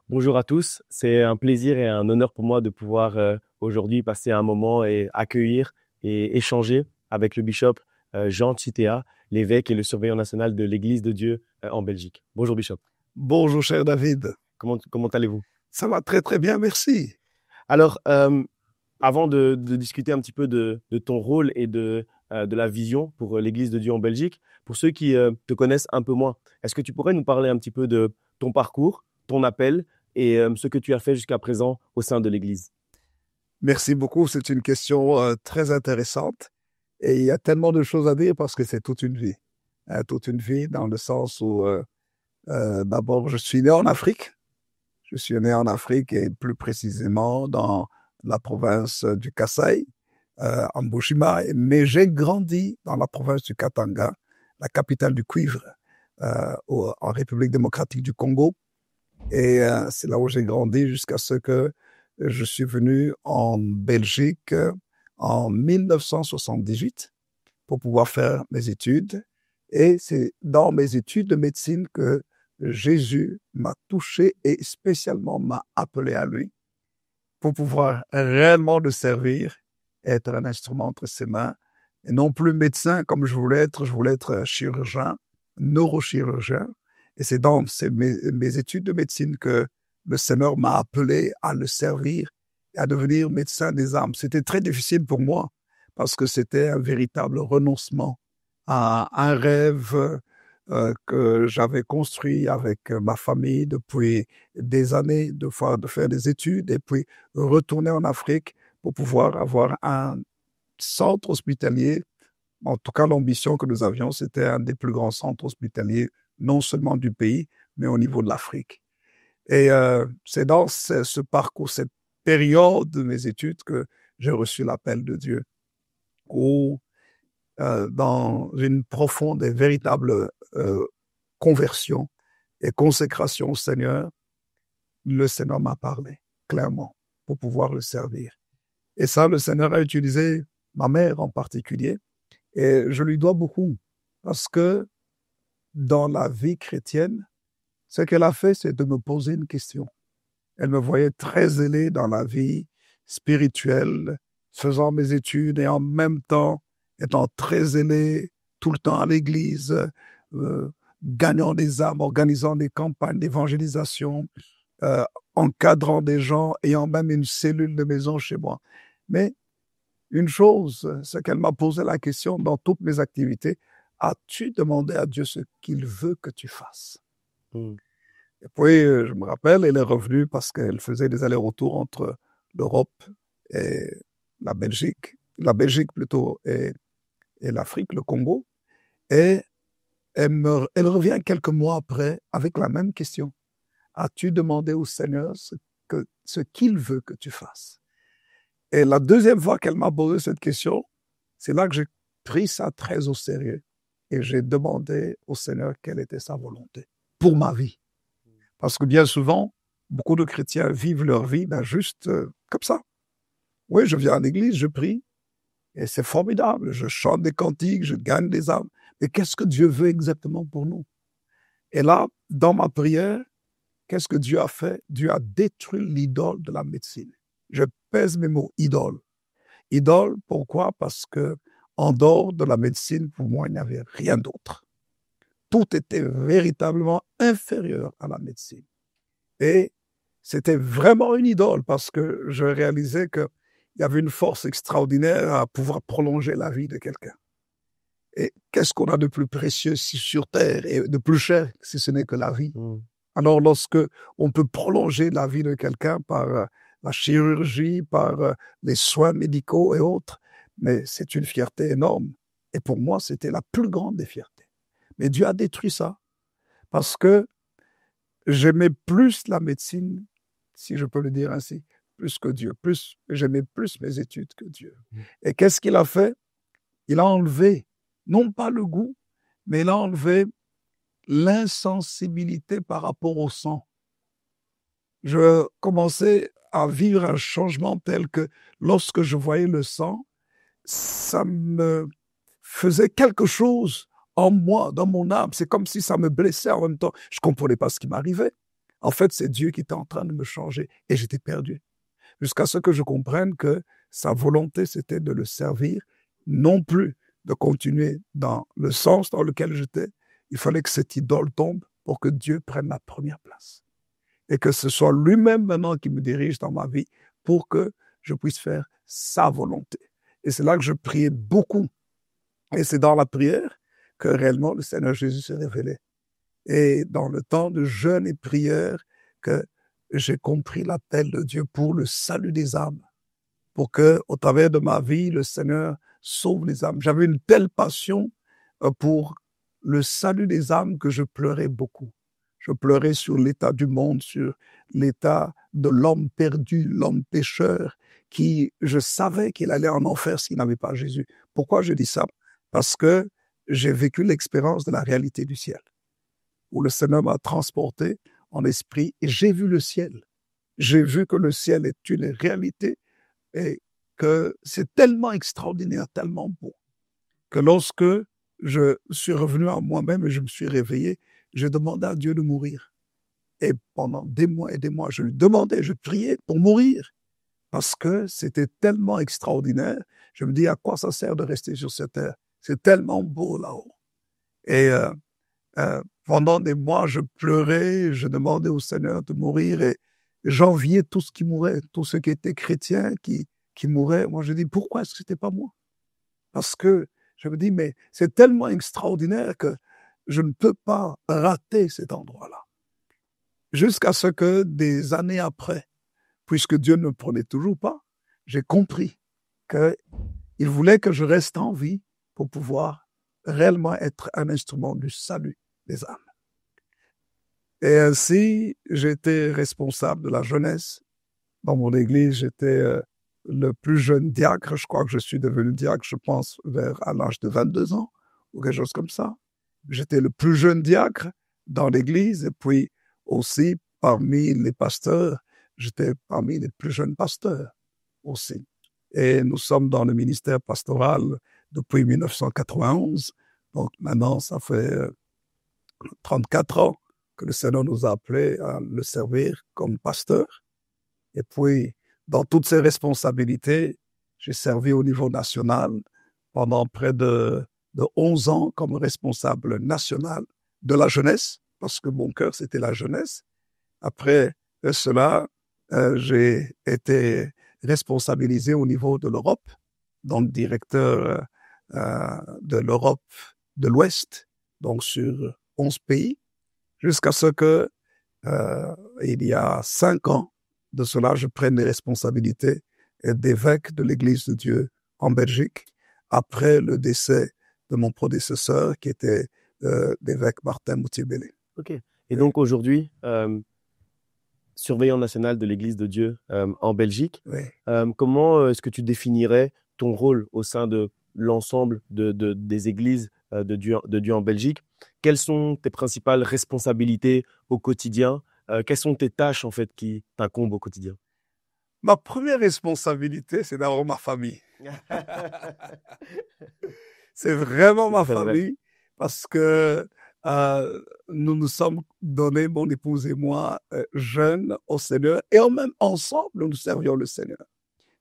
Bonjour à tous, c'est un plaisir et un honneur pour moi de pouvoir aujourd'hui passer un moment et accueillir et échanger avec le bishop Jean Chitea, l'évêque et le surveillant national de l'Église de Dieu en Belgique. Bonjour bishop, Bonjour, cher David. comment allez-vous? Ça va très très bien, merci. Alors, avant de discuter un petit peu de ton rôle et de la vision pour l'Église de Dieu en Belgique, pour ceux qui te connaissent un peu moins, est-ce que tu pourrais nous parler un petit peu de ton parcours, ton appel et ce que tu as fait jusqu'à présent au sein de l'Église? Merci beaucoup, c'est une question très intéressante. Et il y a tellement de choses à dire parce que c'est toute une vie. Toute une vie dans le sens où, d'abord, je suis né en Afrique. Je suis né en Afrique et plus précisément dans la province du Kasaï, en Mbuji-Mayi. Mais j'ai grandi dans la province du Katanga, la capitale du cuivre, en République démocratique du Congo. Et c'est là où j'ai grandi jusqu'à ce que je suis venu en Belgique en 1978 pour pouvoir faire mes études. Et c'est dans mes études de médecine que Jésus m'a touché et spécialement m'a appelé à lui pour pouvoir réellement le servir, être un instrument entre ses mains, et non plus médecin comme je voulais être chirurgien, neurochirurgien. Et c'est dans mes études de médecine que le Seigneur m'a appelé à le servir et à devenir médecin des âmes. C'était très difficile pour moi parce que c'était un véritable renoncement à un rêve que j'avais construit avec ma famille depuis des années, de faire des études et puis retourner en Afrique pour pouvoir avoir un centre hospitalier. En tout cas, l'ambition que nous avions, c'était un des plus grands centres hospitaliers, non seulement du pays, mais au niveau de l'Afrique. Et c'est dans ce parcours, cette période de mes études que j'ai reçu l'appel de Dieu, où dans une profonde et véritable conversion et consécration au Seigneur, le Seigneur m'a parlé clairement pour pouvoir le servir. Et ça, le Seigneur a utilisé ma mère en particulier. Et je lui dois beaucoup parce que dans la vie chrétienne, ce qu'elle a fait, c'est de me poser une question. Elle me voyait très zélé dans la vie spirituelle, faisant mes études et en même temps étant très zélé tout le temps à l'église, gagnant des âmes, organisant des campagnes d'évangélisation, encadrant des gens, ayant même une cellule de maison chez moi. Mais une chose, c'est qu'elle m'a posé la question dans toutes mes activités, as-tu demandé à Dieu ce qu'il veut que tu fasses? Hmm. Et puis, je me rappelle, elle est revenue parce qu'elle faisait des allers-retours entre l'Europe et la Belgique plutôt, et l'Afrique, le Congo. Et elle revient quelques mois après avec la même question. As-tu demandé au Seigneur ce qu'il veut que tu fasses? Et la deuxième fois qu'elle m'a posé cette question, c'est là que j'ai pris ça très au sérieux. Et j'ai demandé au Seigneur quelle était sa volonté pour ma vie. Parce que bien souvent, beaucoup de chrétiens vivent leur vie juste comme ça. Oui, je viens à l'église, je prie, et c'est formidable. Je chante des cantiques, je gagne des âmes. Mais qu'est-ce que Dieu veut exactement pour nous? Et là, dans ma prière, qu'est-ce que Dieu a fait? Dieu a détruit l'idole de la médecine. Je pèse mes mots, idole. Idole, pourquoi? Parce que en dehors de la médecine, pour moi, il n'y avait rien d'autre. Tout était véritablement inférieur à la médecine. Et c'était vraiment une idole parce que je réalisais qu'il y avait une force extraordinaire à pouvoir prolonger la vie de quelqu'un. Et qu'est-ce qu'on a de plus précieux sur Terre et de plus cher si ce n'est que la vie? Hmm. Alors, lorsque on peut prolonger la vie de quelqu'un par la chirurgie, par les soins médicaux et autres, mais c'est une fierté énorme. Et pour moi, c'était la plus grande des fiertés. Mais Dieu a détruit ça parce que j'aimais plus la médecine, si je peux le dire ainsi, plus que Dieu. J'aimais plus mes études que Dieu. Et qu'est-ce qu'il a fait? Il a enlevé, non pas le goût, mais il a enlevé l'insensibilité par rapport au sang. Je commençais à vivre un changement tel que lorsque je voyais le sang, ça me faisait quelque chose en moi, dans mon âme. C'est comme si ça me blessait en même temps. Je ne comprenais pas ce qui m'arrivait. En fait, c'est Dieu qui était en train de me changer et j'étais perdu. Jusqu'à ce que je comprenne que sa volonté, c'était de le servir, non plus de continuer dans le sens dans lequel j'étais. Il fallait que cette idole tombe pour que Dieu prenne la première place. Et que ce soit lui-même maintenant qui me dirige dans ma vie pour que je puisse faire sa volonté. Et c'est là que je priais beaucoup. Et c'est dans la prière que réellement le Seigneur Jésus s'est révélé. Et dans le temps de jeûne et prière que j'ai compris l'appel de Dieu pour le salut des âmes, pour que, au travers de ma vie, le Seigneur sauve les âmes. J'avais une telle passion pour le salut des âmes que je pleurais beaucoup. Je pleurais sur l'état du monde, sur l'état de l'homme perdu, l'homme pécheur, qui, je savais qu'il allait en enfer s'il n'avait pas Jésus. Pourquoi je dis ça? Parce que j'ai vécu l'expérience de la réalité du ciel, où le Seigneur m'a transporté en esprit et j'ai vu le ciel. J'ai vu que le ciel est une réalité et que c'est tellement extraordinaire, tellement beau, que lorsque je suis revenu à moi-même et je me suis réveillé, j'ai demandé à Dieu de mourir. Et pendant des mois et des mois, je lui demandais, je priais pour mourir, parce que c'était tellement extraordinaire. Je me dis, à quoi ça sert de rester sur cette terre? C'est tellement beau là-haut. Et pendant des mois, je pleurais, je demandais au Seigneur de mourir et j'enviais tout ce qui mourait, tous ceux qui étaient chrétiens, qui mouraient. Moi, je dis, pourquoi est-ce que c'était pas moi? Parce que je me dis, mais c'est tellement extraordinaire que je ne peux pas rater cet endroit-là. Jusqu'à ce que des années après, puisque Dieu ne me prenait toujours pas, j'ai compris qu'il voulait que je reste en vie pour pouvoir réellement être un instrument du salut des âmes. Et ainsi, j'étais responsable de la jeunesse. Dans mon église, j'étais le plus jeune diacre. Je crois que je suis devenu diacre, je pense, à l'âge de 22 ans, ou quelque chose comme ça. J'étais le plus jeune diacre dans l'église, et puis aussi, parmi les pasteurs, j'étais parmi les plus jeunes pasteurs aussi. Et nous sommes dans le ministère pastoral depuis 1991. Donc maintenant, ça fait 34 ans que le Seigneur nous a appelés à le servir comme pasteur. Et puis, dans toutes ces responsabilités, j'ai servi au niveau national pendant près de 11 ans comme responsable national de la jeunesse, parce que mon cœur, c'était la jeunesse. Après cela, j'ai été responsabilisé au niveau de l'Europe, donc directeur de l'Europe de l'Ouest, donc sur 11 pays, jusqu'à ce que, il y a 5 ans de cela, je prenne les responsabilités d'évêque de l'Église de Dieu en Belgique, après le décès de mon prédécesseur, qui était l'évêque Martin Moutier-Bellé. Ok. Et donc aujourd'hui, surveillant national de l'Église de Dieu en Belgique, Oui. Comment est-ce que tu définirais ton rôle au sein de l'ensemble des églises de Dieu en Belgique? Quelles sont tes principales responsabilités au quotidien? Quelles sont tes tâches en fait qui t'incombent au quotidien? Ma première responsabilité, c'est d'avoir ma famille. C'est vraiment ma famille, parce que nous nous sommes donnés, mon épouse et moi, jeunes au Seigneur, et même ensemble, nous servions le Seigneur.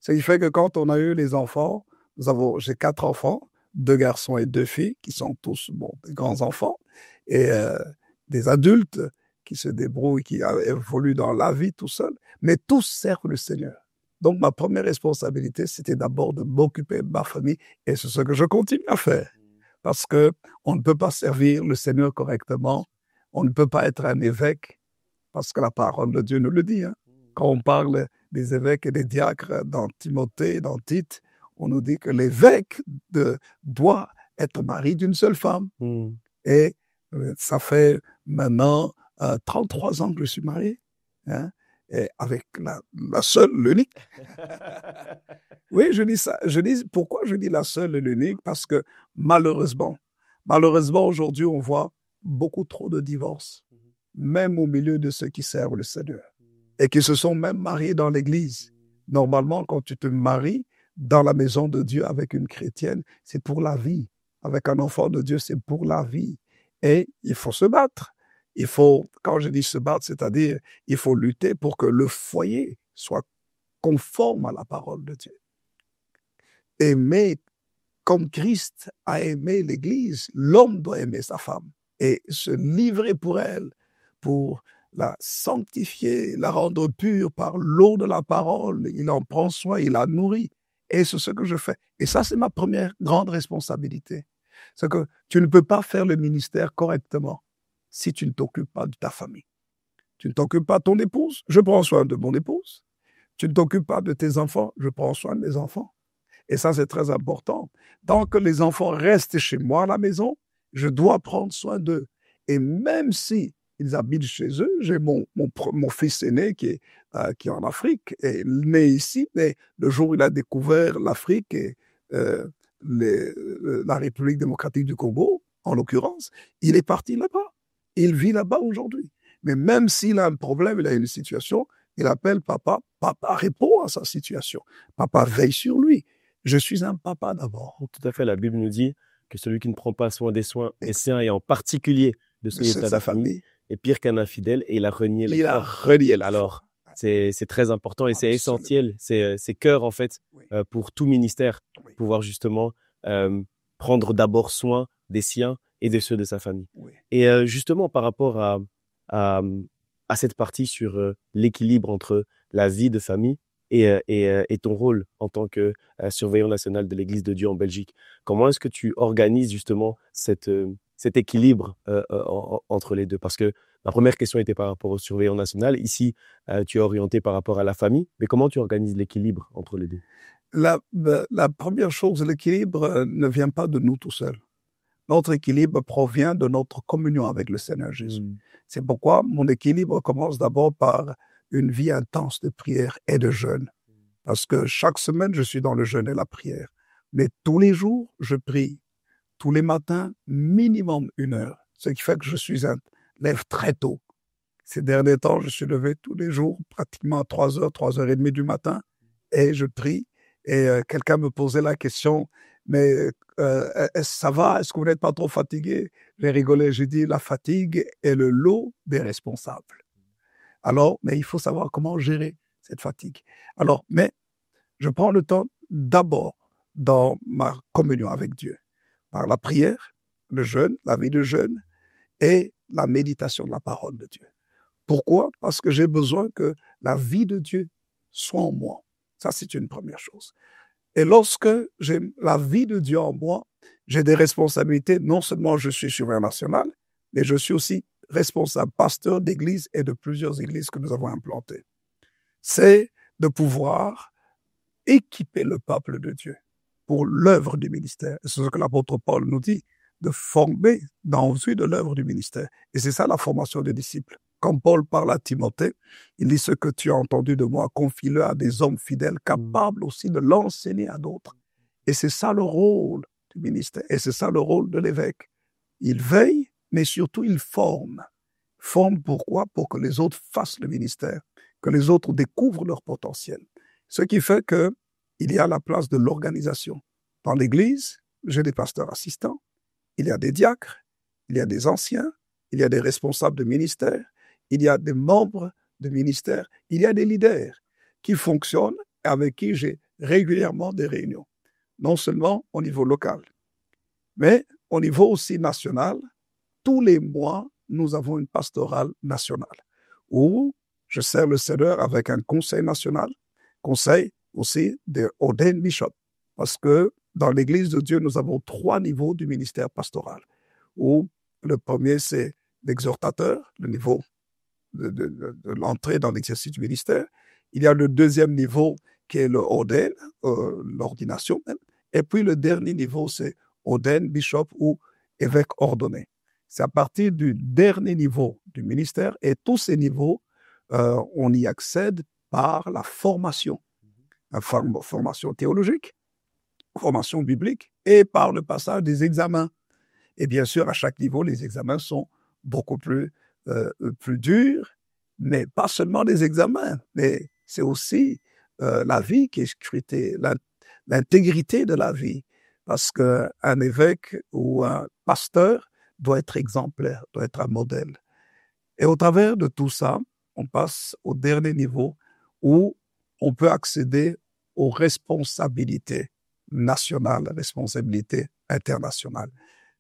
Ce qui fait que quand on a eu les enfants, j'ai 4 enfants, 2 garçons et 2 filles, qui sont tous des grands enfants, et des adultes qui se débrouillent, qui évoluent dans la vie tout seuls, mais tous servent le Seigneur. Donc, ma première responsabilité, c'était d'abord de m'occuper de ma famille, et c'est ce que je continue à faire. Parce que on ne peut pas servir le Seigneur correctement, on ne peut pas être un évêque, parce que la parole de Dieu nous le dit. Hein. Quand on parle des évêques et des diacres dans Timothée, dans Tite, on nous dit que l'évêque doit être mari d'une seule femme. Et ça fait maintenant 33 ans que je suis marié, hein, et avec la seule, l'unique. Oui, je dis ça. Pourquoi je dis la seule et l'unique? Parce que malheureusement, aujourd'hui, on voit beaucoup trop de divorces, même au milieu de ceux qui servent le Seigneur, et qui se sont même mariés dans l'Église. Normalement, quand tu te maries dans la maison de Dieu avec une chrétienne, c'est pour la vie. Avec un enfant de Dieu, c'est pour la vie. Et il faut se battre. Il faut, quand je dis se battre, c'est-à-dire, il faut lutter pour que le foyer soit conforme à la parole de Dieu. Aimer comme Christ a aimé l'Église, l'homme doit aimer sa femme et se livrer pour elle, pour la sanctifier, la rendre pure par l'eau de la parole. Il en prend soin, il la nourrit. Et c'est ce que je fais. Et ça, c'est ma première grande responsabilité. C'est que tu ne peux pas faire le ministère correctement si tu ne t'occupes pas de ta famille. Tu ne t'occupes pas de ton épouse, je prends soin de mon épouse. Tu ne t'occupes pas de tes enfants, je prends soin de mes enfants. Et ça, c'est très important. Tant que les enfants restent chez moi à la maison, je dois prendre soin d'eux. Et même si ils habitent chez eux, j'ai mon fils aîné qui est en Afrique, et né ici, mais le jour où il a découvert l'Afrique et la République démocratique du Congo, en l'occurrence, il est parti là-bas. Il vit là-bas aujourd'hui. Mais même s'il a un problème, il a une situation, il appelle papa. Papa répond à sa situation. Papa veille sur lui. Je suis un papa d'abord. Tout à fait. La Bible nous dit que celui qui ne prend pas soin des siens, et en particulier de son état de famille, est pire qu'un infidèle, et il a renié le Il a renié la Alors, c'est très important et c'est essentiel. C'est cœur, en fait, pour tout ministère, pouvoir justement prendre d'abord soin des siens et de ceux de sa famille. Et justement, par rapport à cette partie sur l'équilibre entre la vie de famille et ton rôle en tant que surveillant national de l'Église de Dieu en Belgique, comment est-ce que tu organises justement cet équilibre entre les deux? Parce que ma première question était par rapport au surveillant national. Ici, tu es orienté par rapport à la famille. Mais comment tu organises l'équilibre entre les deux? La première chose, l'équilibre ne vient pas de nous tout seuls. Notre équilibre provient de notre communion avec le Seigneur Jésus. C'est pourquoi mon équilibre commence d'abord par une vie intense de prière et de jeûne. Parce que chaque semaine, je suis dans le jeûne et la prière. Mais tous les jours, je prie. Tous les matins, minimum 1 heure. Ce qui fait que je suis un lève très tôt. Ces derniers temps, je suis levé tous les jours, pratiquement à 3 heures, 3h30 du matin, et je prie. Et quelqu'un me posait la question, mais ça va? Est-ce que vous n'êtes pas trop fatigué? J'ai rigolé, j'ai dit, la fatigue est le lot des responsables. Alors, mais il faut savoir comment gérer cette fatigue. Alors, mais je prends le temps d'abord dans ma communion avec Dieu, par la prière, le jeûne, la vie de jeûne et la méditation de la parole de Dieu. Pourquoi? Parce que j'ai besoin que la vie de Dieu soit en moi. Ça, c'est une première chose. Et lorsque j'ai la vie de Dieu en moi, j'ai des responsabilités. Non seulement je suis surveillant national, mais je suis aussi responsable pasteur d'église et de plusieurs églises que nous avons implantées. C'est de pouvoir équiper le peuple de Dieu pour l'œuvre du ministère. C'est ce que l'apôtre Paul nous dit, de former dans vue de l'œuvre du ministère. Et c'est ça la formation des disciples. Quand Paul parle à Timothée, il dit ce que tu as entendu de moi, confie-le à des hommes fidèles, capables aussi de l'enseigner à d'autres. Et c'est ça le rôle du ministère. Et c'est ça le rôle de l'évêque. Il veille, mais surtout il forme. Forme pourquoi? Pour que les autres fassent le ministère, que les autres découvrent leur potentiel. Ce qui fait qu'il y a la place de l'organisation. Dans l'Église, j'ai des pasteurs assistants, il y a des diacres, il y a des anciens, il y a des responsables de ministère, il y a des membres de ministère, il y a des leaders qui fonctionnent et avec qui j'ai régulièrement des réunions. Non seulement au niveau local, mais au niveau aussi national. Tous les mois, nous avons une pastorale nationale où je sers le Seigneur avec un conseil national, conseil aussi des ordained bishops, parce que dans l'Église de Dieu, nous avons 3 niveaux du ministère pastoral, où le premier, c'est l'exhortateur, le niveau de l'entrée dans l'exercice du ministère. Il y a le deuxième niveau qui est le ordain, l'ordination même. Et puis le dernier niveau, c'est ordained bishop ou évêque ordonné. C'est à partir du dernier niveau du ministère, et tous ces niveaux, on y accède par la formation. La formation théologique, formation biblique, et par le passage des examens. Et bien sûr, à chaque niveau, les examens sont beaucoup plus durs, mais pas seulement des examens, mais c'est aussi la vie qui est scrutée, l'intégrité de la vie. Parce qu'un évêque ou un pasteur doit être exemplaire, doit être un modèle. Et au travers de tout ça, on passe au dernier niveau où on peut accéder aux responsabilités nationales, responsabilités internationales.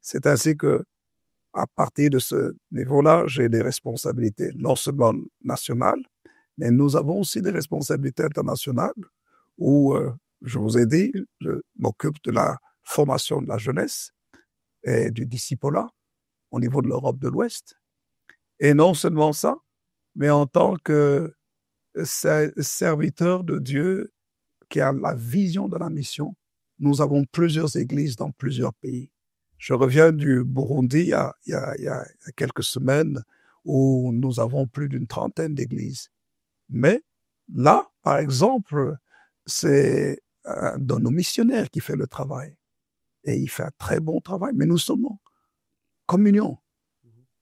C'est ainsi que, à partir de ce niveau-là, j'ai des responsabilités non seulement nationales, mais nous avons aussi des responsabilités internationales où, je vous ai dit, je m'occupe de la formation de la jeunesse et du discipulat au niveau de l'Europe de l'Ouest. Et non seulement ça, mais en tant que serviteur de Dieu qui a la vision de la mission, nous avons plusieurs églises dans plusieurs pays. Je reviens du Burundi il y a quelques semaines où nous avons plus d'une trentaine d'églises. Mais là, par exemple, c'est un de nos missionnaires qui fait le travail. Et il fait un très bon travail, mais nous sommes en communion.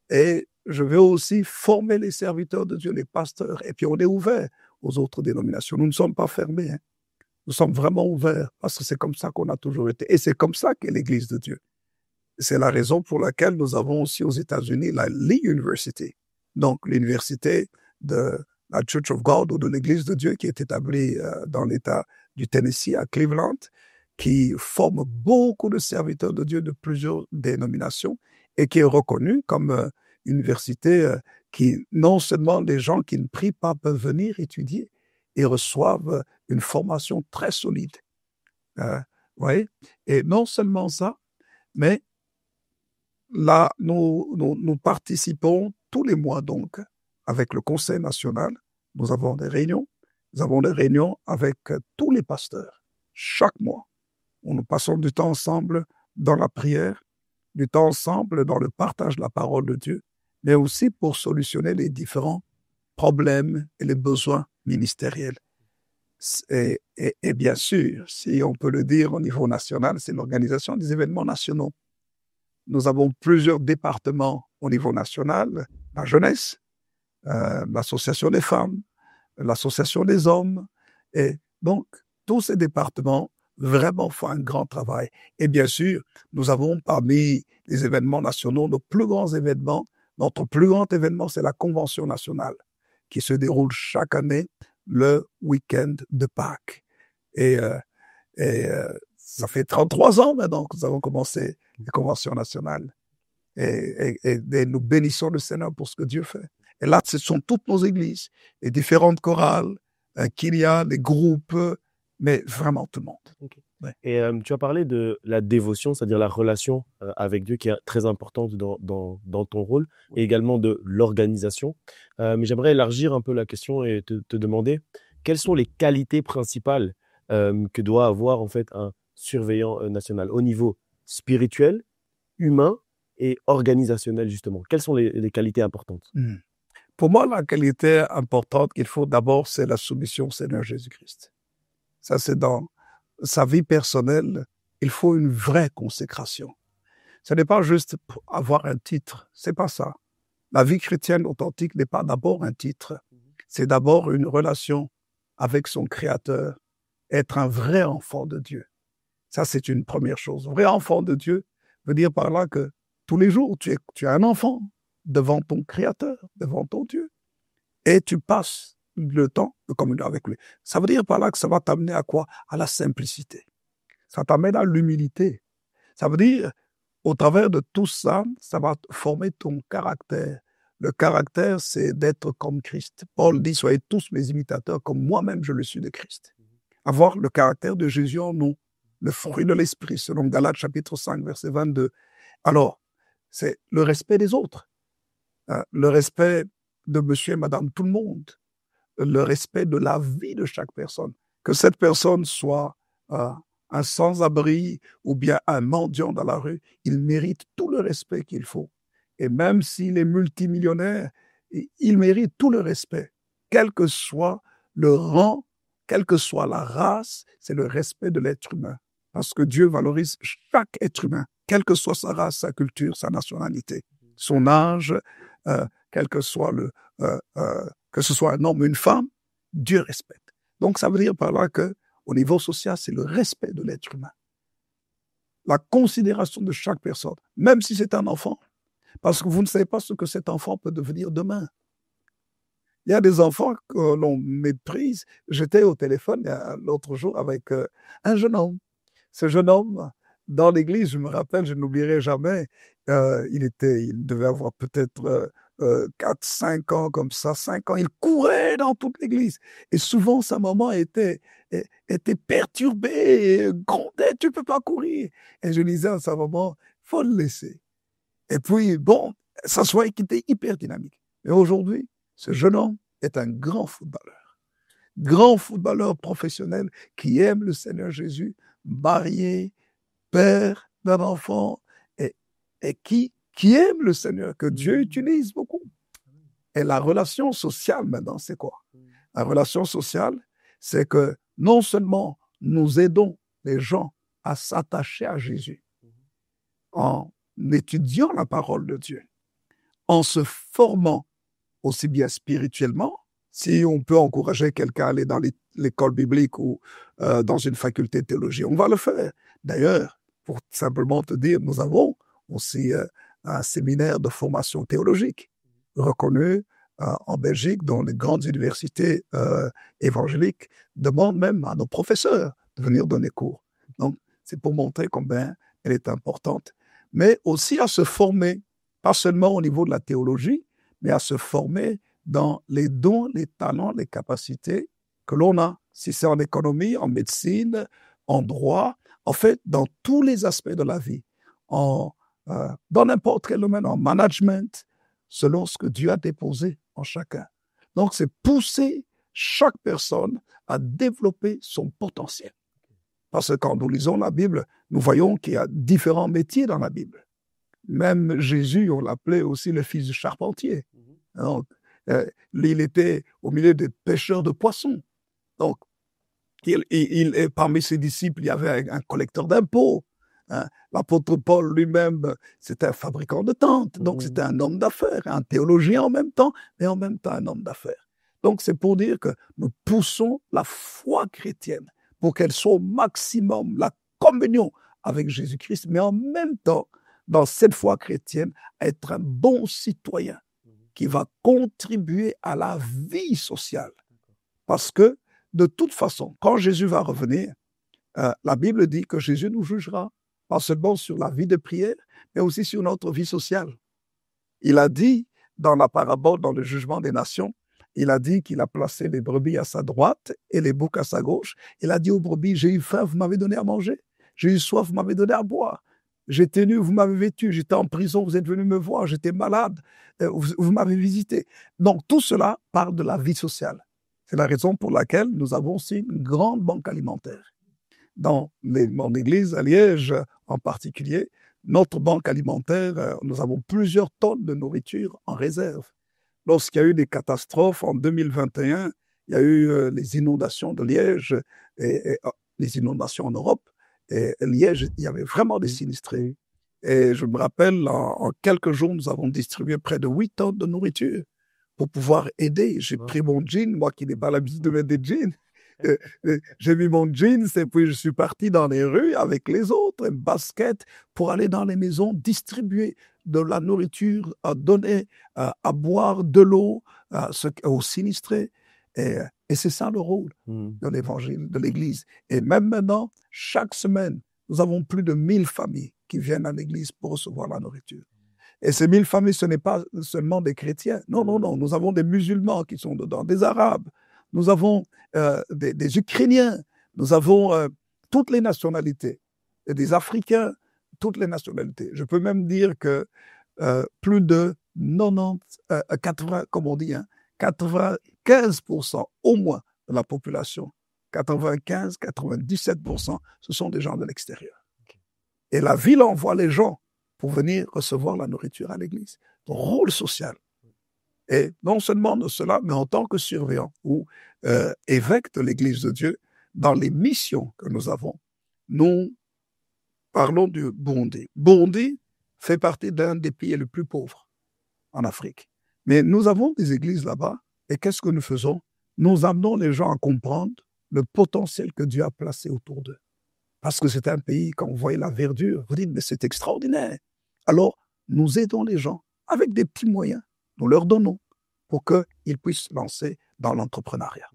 Et je veux aussi former les serviteurs de Dieu, les pasteurs. Et puis on est ouvert aux autres dénominations. Nous ne sommes pas fermés. Hein. Nous sommes vraiment ouverts parce que c'est comme ça qu'on a toujours été. Et c'est comme ça qu'est l'Église de Dieu. C'est la raison pour laquelle nous avons aussi aux États-Unis la Lee University, donc l'université de la Church of God ou de l'Église de Dieu qui est établie dans l'État du Tennessee à Cleveland, qui forme beaucoup de serviteurs de Dieu de plusieurs dénominations et qui est reconnue comme université qui, non seulement les gens qui ne prient pas peuvent venir étudier et reçoivent une formation très solide. Voyez? Et non seulement ça, mais là, nous participons tous les mois donc avec le Conseil national. Nous avons des réunions. Nous avons des réunions avec tous les pasteurs chaque mois. Nous passons du temps ensemble dans la prière, du temps ensemble dans le partage de la parole de Dieu, mais aussi pour solutionner les différents problèmes et les besoins ministériels. Et bien sûr, si on peut le dire au niveau national, c'est l'organisation des événements nationaux. Nous avons plusieurs départements au niveau national, la jeunesse, l'association des femmes, l'association des hommes. Et donc, tous ces départements vraiment font un grand travail. Et bien sûr, nous avons parmi les événements nationaux, nos plus grands événements. Notre plus grand événement, c'est la Convention nationale qui se déroule chaque année le week-end de Pâques. Et ça fait 33 ans maintenant que nous avons commencé les conventions nationales. Et nous bénissons le Seigneur pour ce que Dieu fait. Et là, ce sont toutes nos églises, les différentes chorales qu'il y a, les groupes, mais vraiment tout le monde. Okay. Ouais. Et tu as parlé de la dévotion, c'est-à-dire la relation avec Dieu qui est très importante dans ton rôle, et également de l'organisation. Mais j'aimerais élargir un peu la question et te demander quelles sont les qualités principales que doit avoir en fait un surveillant national au niveau spirituel, humain et organisationnel justement. Quelles sont les qualités importantes? Pour moi, la qualité importante qu'il faut d'abord, c'est la soumission au Seigneur Jésus-Christ. Ça, c'est dans sa vie personnelle, il faut une vraie consécration. Ce n'est pas juste pour avoir un titre, c'est pas ça. La vie chrétienne authentique n'est pas d'abord un titre, c'est d'abord une relation avec son Créateur, être un vrai enfant de Dieu. Ça, c'est une première chose. Vrai enfant de Dieu veut dire par là que tous les jours, tu es un enfant devant ton Créateur, devant ton Dieu. Et tu passes le temps de communier avec lui. Ça veut dire par là que ça va t'amener à quoi? À la simplicité. Ça t'amène à l'humilité. Ça veut dire, au travers de tout ça, ça va former ton caractère. Le caractère, c'est d'être comme Christ. Paul dit, soyez tous mes imitateurs, comme moi-même je le suis de Christ. Avoir le caractère de Jésus en nous, le fruit de l'esprit, selon Galates chapitre 5, verset 22. Alors, c'est le respect des autres, le respect de monsieur et madame tout le monde, le respect de la vie de chaque personne. Que cette personne soit un sans-abri ou bien un mendiant dans la rue, il mérite tout le respect qu'il faut. Et même s'il est multimillionnaire, il mérite tout le respect. Quel que soit le rang, quelle que soit la race, c'est le respect de l'être humain. Parce que Dieu valorise chaque être humain, quelle que soit sa race, sa culture, sa nationalité, son âge, quel que soit que ce soit un homme ou une femme, Dieu respecte. Donc, ça veut dire par là qu'au niveau social, c'est le respect de l'être humain. La considération de chaque personne, même si c'est un enfant, Parce que vous ne savez pas ce que cet enfant peut devenir demain. Il y a des enfants que l'on méprise. J'étais au téléphone l'autre jour avec un jeune homme. Ce jeune homme, dans l'église, je me rappelle, je n'oublierai jamais, il devait avoir peut-être 4, 5 ans comme ça, 5 ans. Il courait dans toute l'église. Et souvent, sa maman était perturbée, et grondait, tu ne peux pas courir. Et je disais à sa maman, il faut le laisser. Et puis, bon, ça se voyait qu'il était hyper dynamique. Et aujourd'hui, ce jeune homme est un grand footballeur professionnel qui aime le Seigneur Jésus, marié, père d'un enfant, et qui aime le Seigneur, que Dieu utilise beaucoup. Et la relation sociale, maintenant, c'est quoi? La relation sociale, c'est que non seulement nous aidons les gens à s'attacher à Jésus en étudiant la parole de Dieu, en se formant aussi bien spirituellement, si on peut encourager quelqu'un à aller dans l'école biblique ou dans une faculté de théologie, on va le faire. D'ailleurs, pour simplement te dire, nous avons aussi un séminaire de formation théologique reconnu en Belgique, dont les grandes universités évangéliques demandent même à nos professeurs de venir donner cours. Donc, c'est pour montrer combien elle est importante. Mais aussi à se former, pas seulement au niveau de la théologie, mais à se former dans les dons, les talents, les capacités que l'on a. Si c'est en économie, en médecine, en droit, en fait, dans tous les aspects de la vie, dans n'importe quel domaine, en management, selon ce que Dieu a déposé en chacun. Donc, c'est pousser chaque personne à développer son potentiel. Parce que quand nous lisons la Bible, nous voyons qu'il y a différents métiers dans la Bible. Même Jésus, on l'appelait aussi le fils du charpentier. Donc, il était au milieu des pêcheurs de poissons. Donc, parmi ses disciples, il y avait un collecteur d'impôts. Hein. L'apôtre Paul lui-même, c'était un fabricant de tentes. Donc, c'était un homme d'affaires, un théologien en même temps, mais en même temps un homme d'affaires. Donc, c'est pour dire que nous poussons la foi chrétienne pour qu'elle soit au maximum la communion avec Jésus-Christ, mais en même temps, dans cette foi chrétienne, être un bon citoyen qui va contribuer à la vie sociale. Parce que, de toute façon, quand Jésus va revenir, la Bible dit que Jésus nous jugera, pas seulement sur la vie de prière, mais aussi sur notre vie sociale. Il a dit, dans la parabole, dans le jugement des nations, il a dit qu'il a placé les brebis à sa droite et les boucs à sa gauche. Il a dit aux brebis, j'ai eu faim, vous m'avez donné à manger. J'ai eu soif, vous m'avez donné à boire. J'étais nu, vous m'avez vêtu. J'étais en prison, vous êtes venu me voir. J'étais malade, vous m'avez visité. Donc, tout cela parle de la vie sociale. C'est la raison pour laquelle nous avons aussi une grande banque alimentaire. Dans mon église à Liège, en particulier, notre banque alimentaire, nous avons plusieurs tonnes de nourriture en réserve. Lorsqu'il y a eu des catastrophes en 2021, il y a eu les inondations de Liège et les inondations en Europe. Et Liège, il y avait vraiment des sinistrés. Et je me rappelle, en quelques jours, nous avons distribué près de 8 tonnes de nourriture pour pouvoir aider. J'ai pris mon jean, moi qui n'ai pas l'habitude de mettre des jeans. J'ai mis mon jeans et puis je suis parti dans les rues avec les autres, un basket, pour aller dans les maisons distribuer de la nourriture, à donner, à boire de l'eau aux sinistrés. Et c'est ça le rôle de l'évangile, de l'Église. Et même maintenant, chaque semaine, nous avons plus de 1000 familles qui viennent à l'Église pour recevoir la nourriture. Et ces 1000 familles, ce n'est pas seulement des chrétiens. Non, non, non. Nous avons des musulmans qui sont dedans, des arabes. Nous avons des Ukrainiens. Nous avons toutes les nationalités. Et des Africains, toutes les nationalités. Je peux même dire que plus de 80, comme on dit, 95% au moins de la population, 95-97%, ce sont des gens de l'extérieur. Okay. Et la ville envoie les gens pour venir recevoir la nourriture à l'église. Rôle social. Et non seulement de cela, mais en tant que surveillant ou évêque de l'église de Dieu, dans les missions que nous avons, nous parlons du Burundi. Burundi fait partie d'un des pays les plus pauvres en Afrique. Mais nous avons des églises là-bas, et qu'est-ce que nous faisons? Nous amenons les gens à comprendre le potentiel que Dieu a placé autour d'eux. Parce que c'est un pays, quand vous voyez la verdure, vous dites, mais c'est extraordinaire. Alors, nous aidons les gens avec des petits moyens. Nous leur donnons pour qu'ils puissent se lancer dans l'entrepreneuriat,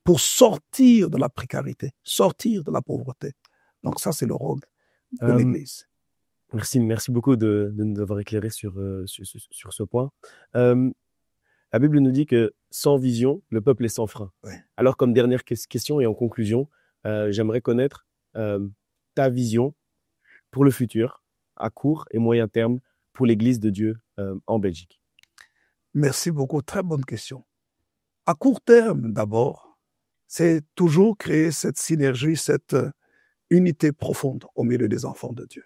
pour sortir de la précarité, sortir de la pauvreté. Donc ça, c'est le rôle de l'Église. Merci beaucoup de nous avoir éclairé sur ce point. La Bible nous dit que sans vision, le peuple est sans frein. Ouais. Alors, comme dernière question et en conclusion, j'aimerais connaître ta vision pour le futur, à court et moyen terme, pour l'Église de Dieu en Belgique. Merci beaucoup. Très bonne question. À court terme, d'abord, c'est toujours créer cette synergie, cette unité profonde au milieu des enfants de Dieu.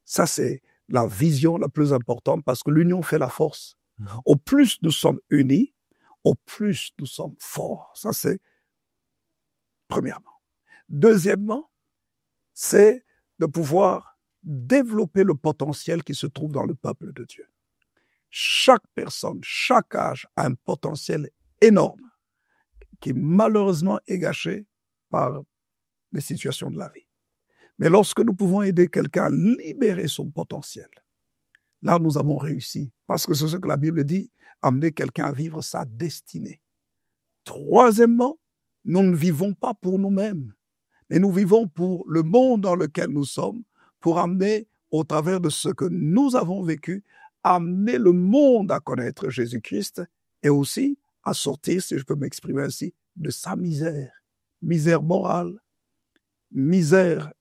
Ça, c'est la vision la plus importante parce que l'union fait la force. Au plus nous sommes unis, au plus nous sommes forts. Ça, c'est premièrement. Deuxièmement, c'est de pouvoir développer le potentiel qui se trouve dans le peuple de Dieu. Chaque personne, chaque âge a un potentiel énorme qui malheureusement est gâché par les situations de la vie. Mais lorsque nous pouvons aider quelqu'un à libérer son potentiel, là, nous avons réussi. Parce que c'est ce que la Bible dit, amener quelqu'un à vivre sa destinée. Troisièmement, nous ne vivons pas pour nous-mêmes, mais nous vivons pour le monde dans lequel nous sommes, pour amener, au travers de ce que nous avons vécu, amener le monde à connaître Jésus-Christ et aussi à sortir, si je peux m'exprimer ainsi, de sa misère. Misère morale, misère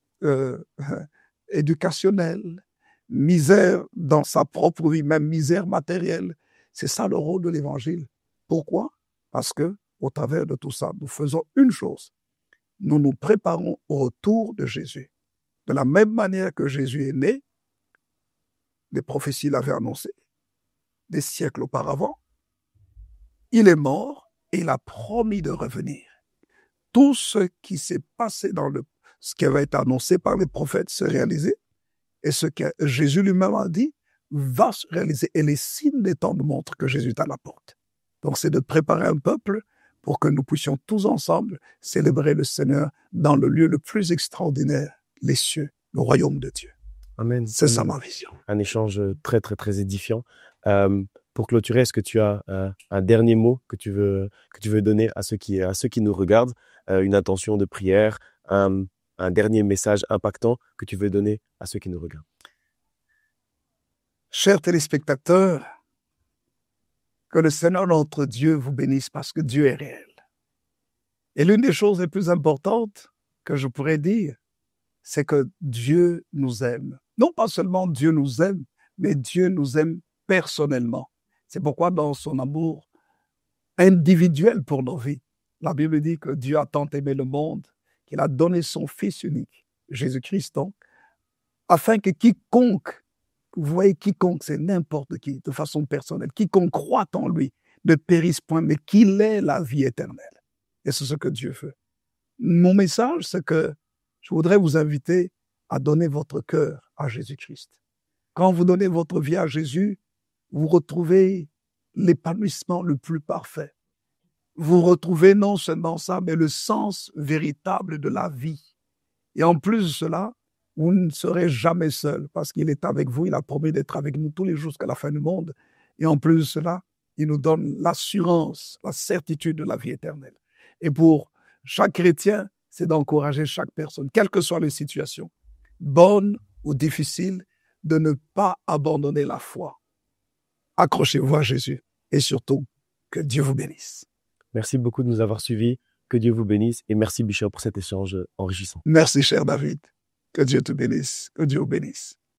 éducationnelle, misère dans sa propre vie, même misère matérielle. C'est ça le rôle de l'Évangile. Pourquoi? Parce que, au travers de tout ça, nous faisons une chose. Nous nous préparons au retour de Jésus. De la même manière que Jésus est né, les prophéties l'avaient annoncé des siècles auparavant, il est mort et il a promis de revenir. Tout ce qui s'est passé ce qui avait été annoncé par les prophètes s'est réalisé. Et ce que Jésus lui-même a dit va se réaliser. Et les signes des temps nous montrent que Jésus est à la porte. Donc, c'est de préparer un peuple pour que nous puissions tous ensemble célébrer le Seigneur dans le lieu le plus extraordinaire, les cieux, le royaume de Dieu. Amen. C'est ça ma vision. Un échange très, très, très édifiant. Pour clôturer, est-ce que tu as un dernier mot que tu veux donner à ceux qui nous regardent, une intention de prière, un dernier message impactant que tu veux donner à ceux qui nous regardent? Chers téléspectateurs, que le Seigneur notre Dieu vous bénisse parce que Dieu est réel. Et l'une des choses les plus importantes que je pourrais dire, c'est que Dieu nous aime. Non pas seulement Dieu nous aime, mais Dieu nous aime personnellement. C'est pourquoi dans son amour individuel pour nos vies, la Bible dit que Dieu a tant aimé le monde qu'il a donné son Fils unique, Jésus-Christ donc, afin que quiconque, vous voyez quiconque, c'est n'importe qui, de façon personnelle, quiconque croit en lui ne périsse point, mais qu'il ait la vie éternelle. Et c'est ce que Dieu veut. Mon message, c'est que je voudrais vous inviter à donner votre cœur à Jésus-Christ. Quand vous donnez votre vie à Jésus, vous retrouvez l'épanouissement le plus parfait. Vous retrouvez non seulement ça, mais le sens véritable de la vie. Et en plus de cela, vous ne serez jamais seul parce qu'il est avec vous. Il a promis d'être avec nous tous les jours jusqu'à la fin du monde. Et en plus de cela, il nous donne l'assurance, la certitude de la vie éternelle. Et pour chaque chrétien, c'est d'encourager chaque personne, quelles que soient les situations, bonnes ou difficiles, de ne pas abandonner la foi. Accrochez-vous à Jésus et surtout, que Dieu vous bénisse. Merci beaucoup de nous avoir suivis. Que Dieu vous bénisse et merci Bishop pour cet échange enrichissant. Merci cher David. Que Dieu te bénisse. Que Dieu vous bénisse.